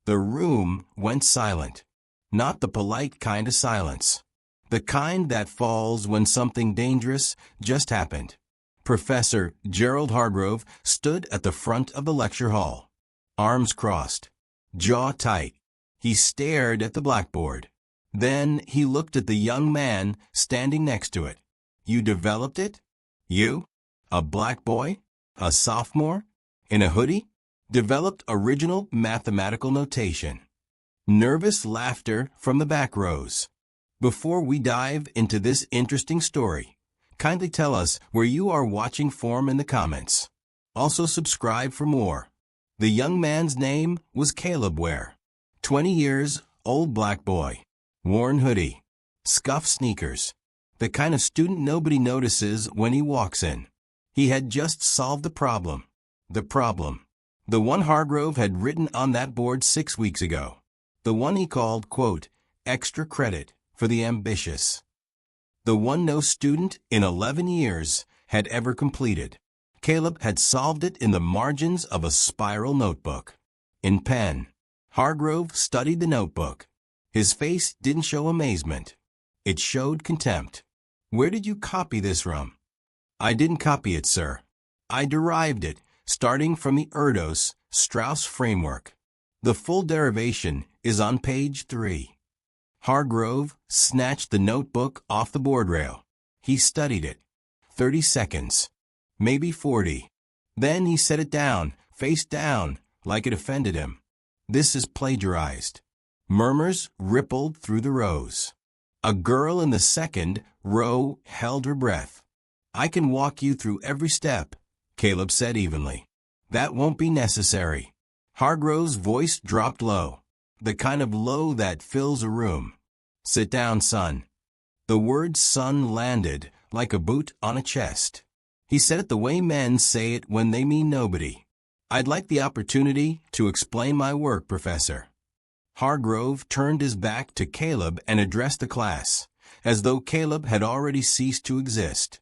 The room went silent. Not the polite kind of silence. The kind that falls when something dangerous just happened. Professor Gerald Hargrove stood at the front of the lecture hall. Arms crossed. Jaw tight. He stared at the blackboard. Then he looked at the young man standing next to it. You developed it? You? A black boy? A sophomore? In a hoodie? Developed original mathematical notation. Nervous laughter from the back rows. Before we dive into this interesting story, kindly tell us where you are watching from in the comments. Also subscribe for more. The young man's name was Caleb Ware. 20 years, old black boy. Worn hoodie. Scuffed sneakers. The kind of student nobody notices when he walks in. He had just solved the problem. The problem. The one Hargrove had written on that board 6 weeks ago. The one he called, quote, extra credit for the ambitious. The one no student in 11 years had ever completed. Caleb had solved it in the margins of a spiral notebook. In pen. Hargrove studied the notebook. His face didn't show amazement. It showed contempt. Where did you copy this from? I didn't copy it, sir. I derived it, starting from the Strauss framework. The full derivation is on page 3. Hargrove snatched the notebook off the board rail. He studied it. 30 seconds. Maybe 40. Then he set it down, face down, like it offended him. This is plagiarized. Murmurs rippled through the rows. A girl in the second row held her breath. I can walk you through every step, Caleb said evenly. That won't be necessary. Hargrove's voice dropped low, the kind of low that fills a room. Sit down, son. The word son landed like a boot on a chest. He said it the way men say it when they mean nobody. I'd like the opportunity to explain my work, Professor. Hargrove turned his back to Caleb and addressed the class, as though Caleb had already ceased to exist.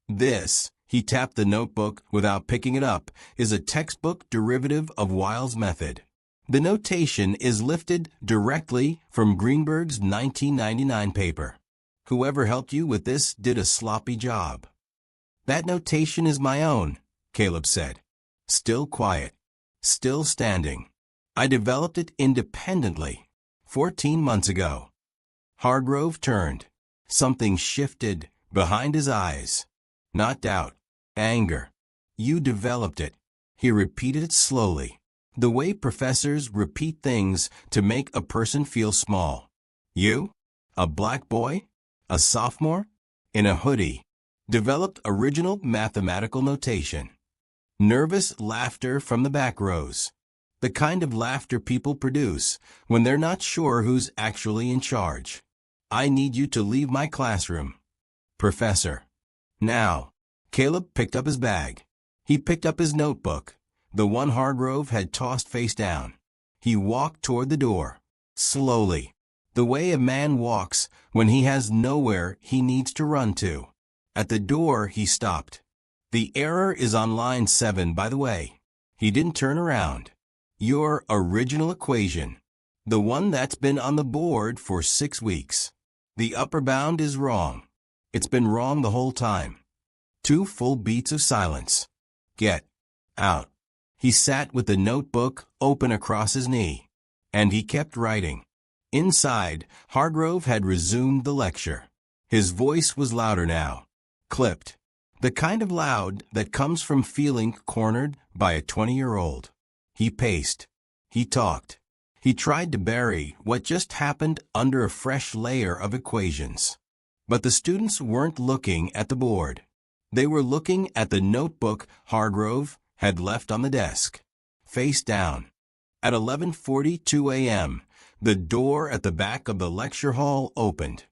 This, he tapped the notebook without picking it up, is a textbook derivative of Weil's method. The notation is lifted directly from Greenberg's 1999 paper. Whoever helped you with this did a sloppy job. That notation is my own, Caleb said. Still quiet. Still standing. I developed it independently. 14 months ago. Hargrove turned. Something shifted behind his eyes. Not doubt. Anger. You developed it. He repeated it slowly. The way professors repeat things to make a person feel small. You? A black boy? A sophomore? In a hoodie. Developed original mathematical notation. Nervous laughter from the back rows. The kind of laughter people produce when they're not sure who's actually in charge. I need you to leave my classroom. Professor. Now. Caleb picked up his bag. He picked up his notebook, the one Hargrove had tossed face down. He walked toward the door. Slowly. The way a man walks when he has nowhere he needs to run to. At the door he stopped. The error is on line 7, by the way. He didn't turn around. Your original equation. The one that's been on the board for 6 weeks. The upper bound is wrong. It's been wrong the whole time. 2 full beats of silence. Get out. He sat with the notebook open across his knee. And he kept writing. Inside, Hargrove had resumed the lecture. His voice was louder now. Clipped. The kind of loud that comes from feeling cornered by a 20-year-old. He paced. He talked. He tried to bury what just happened under a fresh layer of equations. But the students weren't looking at the board. They were looking at the notebook Hargrove had left on the desk. Face down. At 11:42 a.m., the door at the back of the lecture hall opened.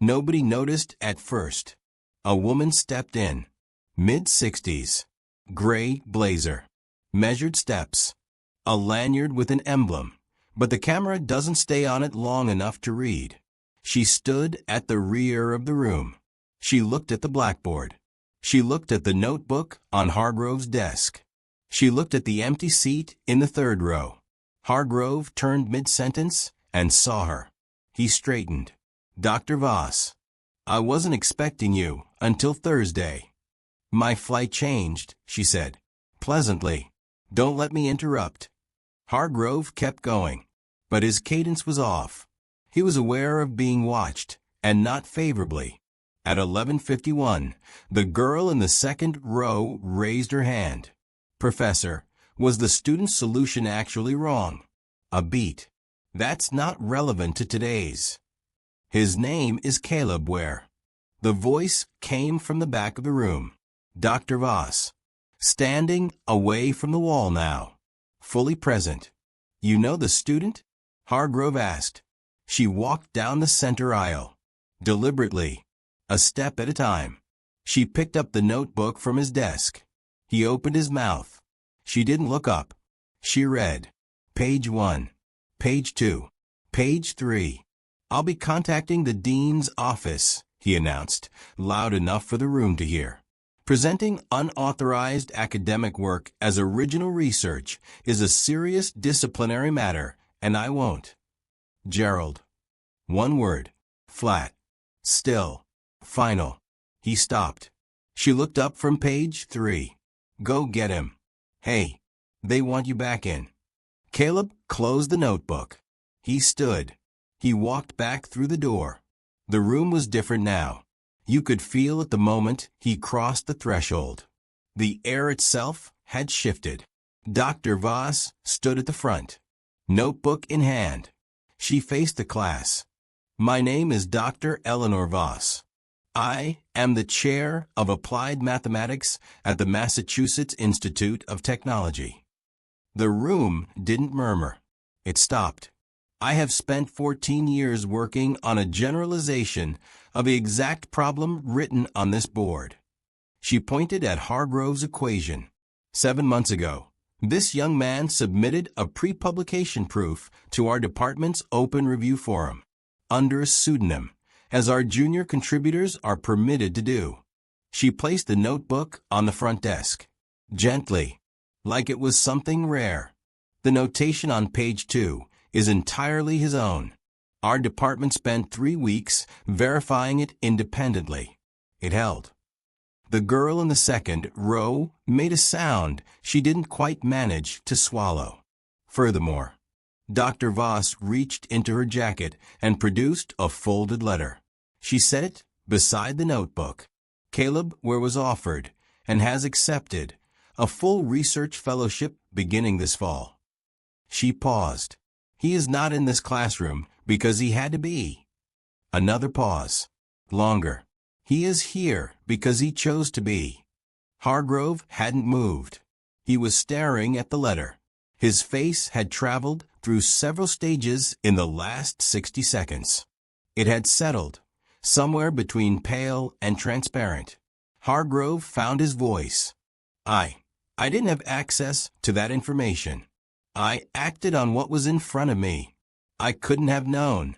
Nobody noticed at first. A woman stepped in. Mid-60s. Gray blazer. Measured steps. A lanyard with an emblem. But the camera doesn't stay on it long enough to read. She stood at the rear of the room. She looked at the blackboard. She looked at the notebook on Hargrove's desk. She looked at the empty seat in the 3rd row. Hargrove turned mid-sentence and saw her. He straightened. Dr. Voss. I wasn't expecting you until Thursday. My flight changed, she said, pleasantly. Don't let me interrupt. Hargrove kept going, but his cadence was off. He was aware of being watched, and not favorably. At 11:51, the girl in the second row raised her hand. Professor, was the student's solution actually wrong? A beat. That's not relevant to today's. His name is Caleb Ware. The voice came from the back of the room. Dr. Voss. Standing away from the wall now. Fully present. You know the student? Hargrove asked. She walked down the center aisle. Deliberately. A step at a time. She picked up the notebook from his desk. He opened his mouth. She didn't look up. She read. Page 1. Page 2. Page 3. I'll be contacting the dean's office, he announced, loud enough for the room to hear. Presenting unauthorized academic work as original research is a serious disciplinary matter, and I won't. Gerald. One word. Flat. Still. Final. He stopped. She looked up from page 3. Go get him. Hey. They want you back in. Caleb closed the notebook. He stood. He walked back through the door. The room was different now. You could feel at the moment he crossed the threshold. The air itself had shifted. Dr. Voss stood at the front, notebook in hand. She faced the class. My name is Dr. Eleanor Voss. I am the chair of applied mathematics at the Massachusetts Institute of Technology. The room didn't murmur. It stopped. I have spent 14 years working on a generalization of the exact problem written on this board. She pointed at Hargrove's equation. 7 months ago, this young man submitted a pre-publication proof to our department's open review forum, under a pseudonym, as our junior contributors are permitted to do. She placed the notebook on the front desk, gently, like it was something rare. The notation on page 2 is entirely his own. Our department spent 3 weeks verifying it independently. It held. The girl in the second row made a sound she didn't quite manage to swallow. Furthermore, Dr. Voss reached into her jacket and produced a folded letter. She set it beside the notebook. Caleb Ware was offered, and has accepted, a full research fellowship beginning this fall. She paused. He is not in this classroom because he had to be. Another pause. Longer. He is here because he chose to be. Hargrove hadn't moved. He was staring at the letter. His face had traveled through several stages in the last 60 seconds. It had settled, somewhere between pale and transparent. Hargrove found his voice. I didn't have access to that information. I acted on what was in front of me. I couldn't have known.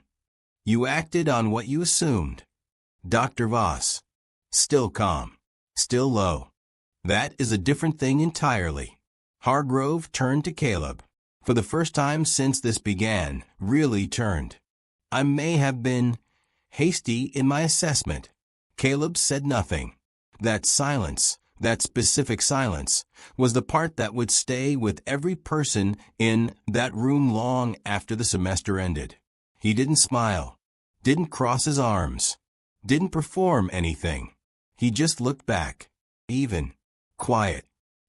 You acted on what you assumed. Dr. Voss. Still calm. Still low. That is a different thing entirely. Hargrove turned to Caleb. For the first time since this began, really turned. I may have been hasty in my assessment. Caleb said nothing. That silence, that specific silence, was the part that would stay with every person in that room long after the semester ended. He didn't smile, didn't cross his arms, didn't perform anything. He just looked back, even, quiet,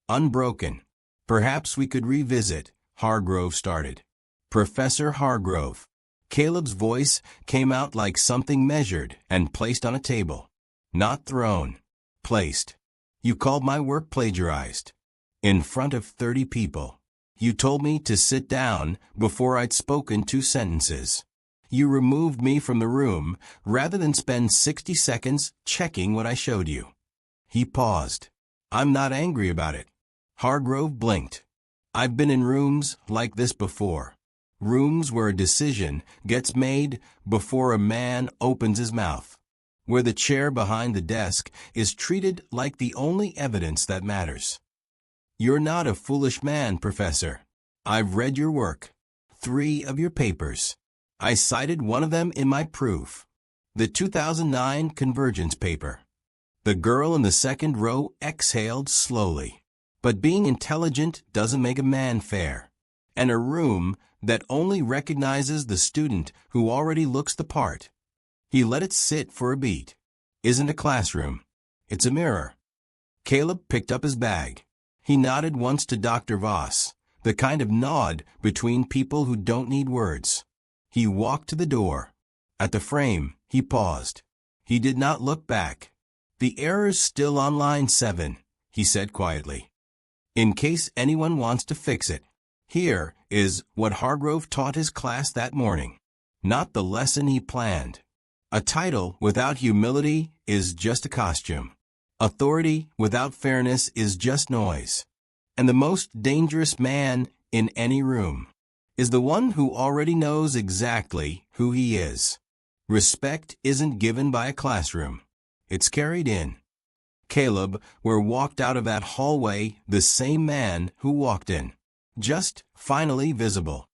unbroken. Perhaps we could revisit, Hargrove started. Professor Hargrove. Caleb's voice came out like something measured and placed on a table. Not thrown. Placed. You called my work plagiarized. In front of 30 people. You told me to sit down before I'd spoken 2 sentences. You removed me from the room rather than spend 60 seconds checking what I showed you. He paused. I'm not angry about it. Hargrove blinked. I've been in rooms like this before. Rooms where a decision gets made before a man opens his mouth. Where the chair behind the desk is treated like the only evidence that matters. You're not a foolish man, Professor. I've read your work. 3 of your papers. I cited one of them in my proof. The 2009 convergence paper. The girl in the second row exhaled slowly. But being intelligent doesn't make a man fair. And a room that only recognizes the student who already looks the part. He let it sit for a beat. Isn't a classroom. It's a mirror. Caleb picked up his bag. He nodded once to Dr. Voss, the kind of nod between people who don't need words. He walked to the door. At the frame, he paused. He did not look back. The error's still on line 7, he said quietly. In case anyone wants to fix it. Here is what Hargrove taught his class that morning. Not the lesson he planned. A title without humility is just a costume. Authority without fairness is just noise. And the most dangerous man in any room is the one who already knows exactly who he is. Respect isn't given by a classroom. It's carried in. Caleb walked out of that hallway the same man who walked in. Just finally visible.